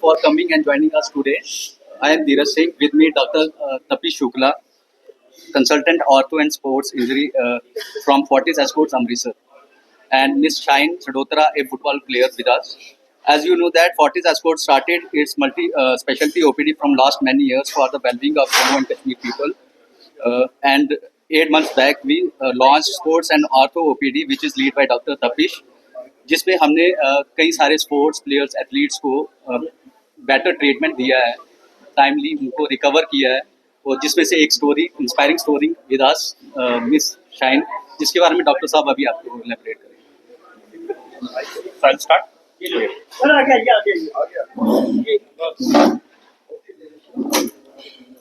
for coming and joining us today. I am Dheeraj Singh. With me, Dr. Tapish Shukla, consultant ortho and sports injury from Fortis Escorts Amritsar, and Miss Shine Sadotra, a football player with us. As you know that Fortis Escorts started its multi-specialty OPD from last many years for the well-being of Jammu and Kashmir people. And 8 months back, we launched sports and ortho OPD, which is led by Dr. Tapish, जिसमें हमने कई सारे sports players athletes को better treatment दिया है, timely उनको recover किया है, और जिसमें से एक story, inspiring story with us miss shine, जिसके बारे में डॉक्टर साहब अभी आपको इलैबोरेट करेंगे. स्टार्ट.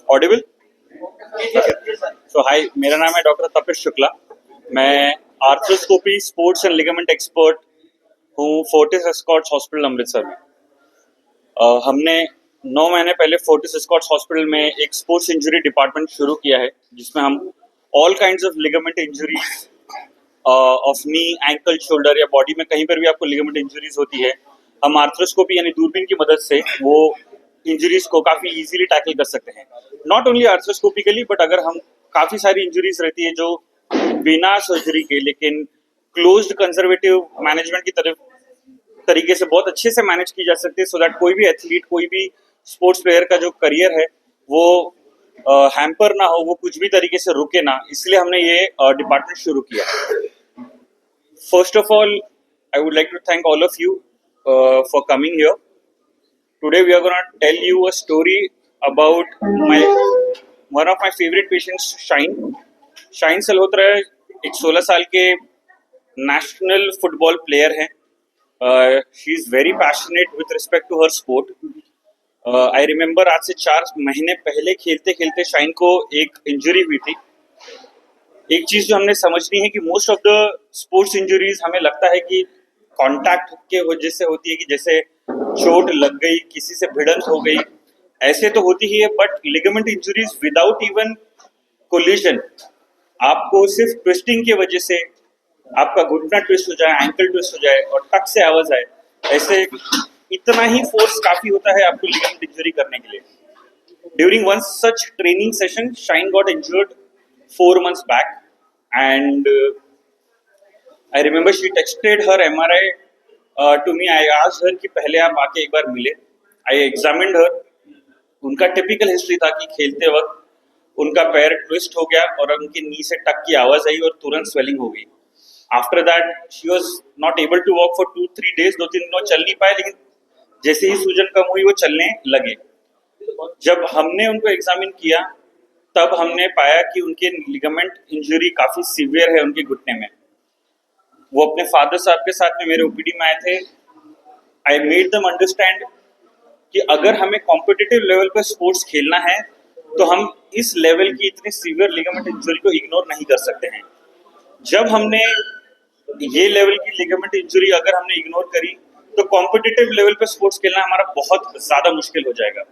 ऑडिबल. सो हाय, मेरा नाम है डॉक्टर तपिश शुक्ला. मैं arthroscopy, sports and ligament expert हूँ फोर्टिस एस्कॉर्ट्स हॉस्पिटल अमृतसर में. हमने 9 महीने पहले फोर्टिस एस्कॉर्ट्स हॉस्पिटल में एक स्पोर्ट्स इंजरी डिपार्टमेंट शुरू किया है, जिसमें हम all kinds of ligament injuries of knee, ankle, shoulder या बॉडी में कहीं पर भी आपको लिगामेंट इंजरीज होती है, हम आर्थ्रोस्कोपी यानी दूरबीन की मदद से वो इंजरीज को काफ़ी इजीली टैकल कर सकते हैं. नॉट ओनली आर्थ्रोस्कोपिकली, बट अगर हम काफ़ी सारी इंजरीज रहती है जो बिना सर्जरी के लेकिन क्लोज्ड कंजर्वेटिव मैनेजमेंट की तरीके से बहुत अच्छे से मैनेज की जा सकती है, सो दैट कोई भी एथलीट, कोई भी स्पोर्ट्स प्लेयर का जो करियर है वो हैम्पर ना हो, वो कुछ भी तरीके से रुके ना. इसलिए हमने ये डिपार्टमेंट शुरू किया. First of all, I would like to thank all of you for coming here. Today we are gonna tell you a story about one of my favourite patients, Shine Salhotra. एक 16 साल के नेशनल फुटबॉल प्लेयर हैं. She is very passionate with respect to her sport. I remember आज से 4 महीने पहले खेलते खेलते शाइन को एक इंजरी हुई थी. एक चीज़ जो हमने समझनी है कि most of the sports injuries हमें लगता है कि कॉन्टैक्ट के वजह से होती है, कि जैसे चोट लग गई, किसी से भिड़ंत हो गई, ऐसे तो होती ही है. But ligament injuries without even collision, आपको सिर्फ ट्विस्टिंग की वजह से आपका घुटना ट्विस्ट हो जाए, एंकल ट्विस्ट हो जाए और टक से आवाज आए, ऐसे इतना ही फोर्स काफी होता है आपको लिगामेंट इंजरी करने के लिए. During one such training session, shine got injured 4 months back, and I remember she texted her MRI to me. I asked her कि पहले आप आके एक बार मिले. I examined her. उनका टिपिकल हिस्ट्री था कि खेलते वक्त उनका पैर ट्विस्ट हो गया और उनकी नी से टक की आवाज आई और तुरंत स्वेलिंग हो गई. After that she was not able to walk for 2-3 days. 2-3 दिनों चल नहीं पाए, लेकिन जैसे ही सूजन कम हुई वो चलने लगे. जब हमने उनको एग्जामिन किया तब हमने पाया कि उनके लिगामेंट इंजरी काफ़ी सीवियर है उनके घुटने में. वो अपने फादर साहब के साथ में मेरे ओपीडी में आए थे. आई मेड देम अंडरस्टैंड कि अगर हमें कॉम्पिटिटिव लेवल पर स्पोर्ट्स खेलना है तो हम इस लेवल की इतनी सीवियर लिगामेंट इंजरी को इग्नोर नहीं कर सकते हैं. जब हमने ये लेवल की लिगामेंट इंजरी अगर हमने इग्नोर करी तो कॉम्पिटिटिव लेवल पे स्पोर्ट्स खेलना हमारा बहुत ज़्यादा मुश्किल हो जाएगा.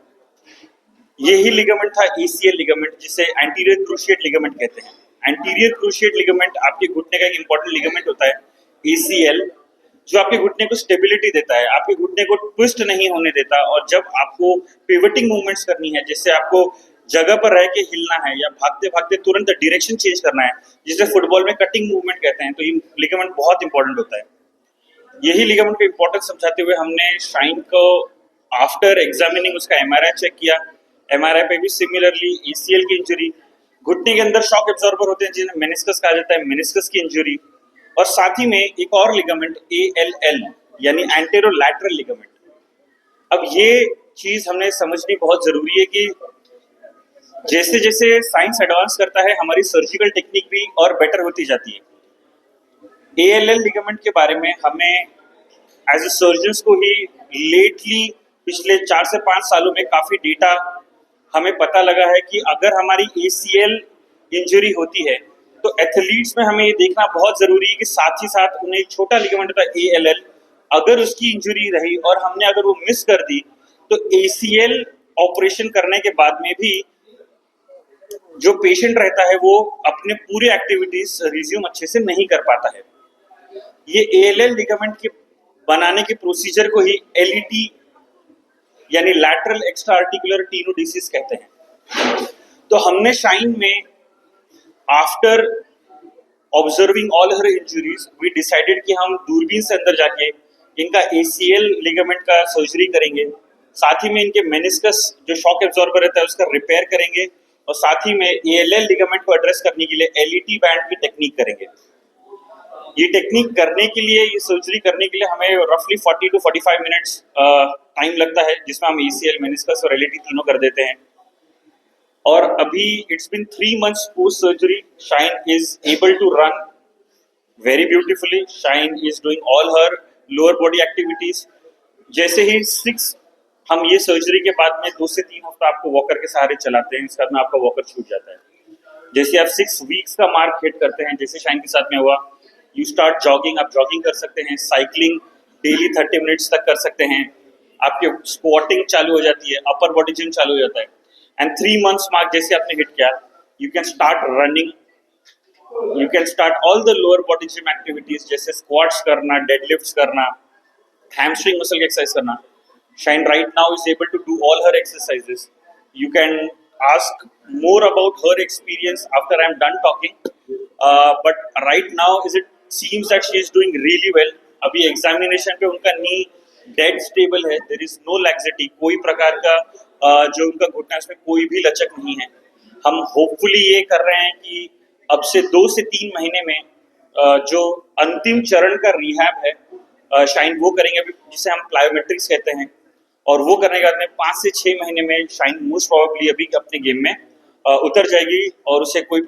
यही लिगामेंट था ACL लिगामेंट, जिसे एंटीरियर क्रूशिएट लिगामेंट कहते हैं. एंटीरियर क्रूशिएट लिगामेंट आपके घुटने का एक इंपॉर्टेंट लिगामेंट होता है, ACL, जो आपके घुटने को स्टेबिलिटी देता है, आपके घुटने को ट्विस्ट नहीं होने देता. और जब आपको पिवटिंग मूवमेंट्स करनी है, जिससे आपको जगह पर रह के हिलना है या भागते भागते तुरंत डायरेक्शन चेंज करना है, जिसे फुटबॉल में कटिंग मूवमेंट कहते हैं, तो ये लिगामेंट बहुत इंपॉर्टेंट होता है. यही लिगामेंट का इंपॉर्टेंस समझाते हुए हमने शाइन को आफ्टर एग्जामिनिंग उसका MRI चेक किया. MRI पे भी सिमिलरली ACL की इंजरी, घुटने के अंदर शॉक एब्जॉर्बर होते हैं जिन्हें मेनिस्कस कहा जाता है, मेनिस्कस की इंजरी, और साथ ही में एक और लिगामेंट ALL यानी एंटेरोलैटरल लिगामेंट. अब ये चीज़ हमने समझनी बहुत ज़रूरी है कि जैसे जैसे साइंस एडवांस करता है हमारी सर्जिकल टेक्निक भी और बेटर होती जाती है. ALL लिगामेंट के बारे में हमें एज ए सर्जन्स को ही लेटली पिछले 4 से 5 सालों में काफ़ी डेटा हमें पता लगा है कि अगर हमारी ACL इंजरी होती है तो एथलीट्स में हमें ये देखना बहुत ज़रूरी है कि साथ ही साथ उन्हें एक छोटा लिगामेंट होता है ALL, अगर उसकी इंजरी रही और हमने अगर वो मिस कर दी तो ACL ऑपरेशन करने के बाद में भी जो पेशेंट रहता है वो अपने पूरे एक्टिविटीज रिज्यूम अच्छे से नहीं कर पाता है. ये ALL लिगामेंट के बनाने के प्रोसीजर को ही LET यानी लैटरल एक्स्ट्रा आर्टिकुलर टेनोडिसिस कहते हैं। तो हमने शाइन में after observing all her injuries we decided कि हम दूरबीन से अंदर जाके इनका ACL लिगामेंट का सर्जरी करेंगे, साथ ही में इनके मेनिस्कस जो शॉक एब्जॉर्बर रहता है उसका रिपेयर करेंगे, और साथ ही में ALL लिगामेंट को एड्रेस करने के लिए LET बैंड की टेक्निक करेंगे। ये टेक्निक करने के लिए, ये सर्जरी करने के लिए हमें रफली 40 to 45 मिनट्स टाइम लगता है, जिसमें हम ACL, मेनिस्कस और LET तीनों कर देते हैं। और अभी it's been 3 months post surgery, Shine is able to run very beautifully, Shine is doing all her lower body activities. जैसे ही 6 हम ये सर्जरी के बाद में 2 से 3 हफ्ता आपको वॉकर के सहारे चलाते हैं, इसके बाद में आपका वॉकर छूट जाता है। जैसे आप 6 वीक्स का मार्क हिट करते हैं, जैसे शाइन के साथ में हुआ, यू स्टार्ट जॉगिंग, आप जॉगिंग कर सकते हैं, साइकिलिंग डेली 30 मिनट्स तक कर सकते हैं, आपके स्क्वाटिंग चालू हो जाती है, अपर बॉडी जिम चालू हो जाता है। एंड 3 months मार्क जैसे आपने हिट किया, you can start running, you can start all the lower body gym activities, जैसे स्क्वाट्स करना, डेडलिफ्ट्स करना, हैमस्ट्रिंग मसल की एक्सरसाइज करना। Shine right now is able to do all her exercises. You can ask more about her experience after I'm done talking. But right now, it seems that she is doing really well. अभी examination पे उनका नी dead stable है, there is no laxity, कोई प्रकार का जो उनका घुटना है उसमें कोई भी लचक नहीं है। हम होपफुली ये कर रहे हैं कि अब से 2 से 3 महीने में जो अंतिम चरण का रिहैब है शाइन वो करेंगे अभी, जिसे हम प्लायोमेट्रिक्स कहते हैं, और वो करने के बाद में 5 से 6 महीने में शाइन मोस्ट प्रोबेबली अभी अपने गेम में उतर जाएगी और उसे कोई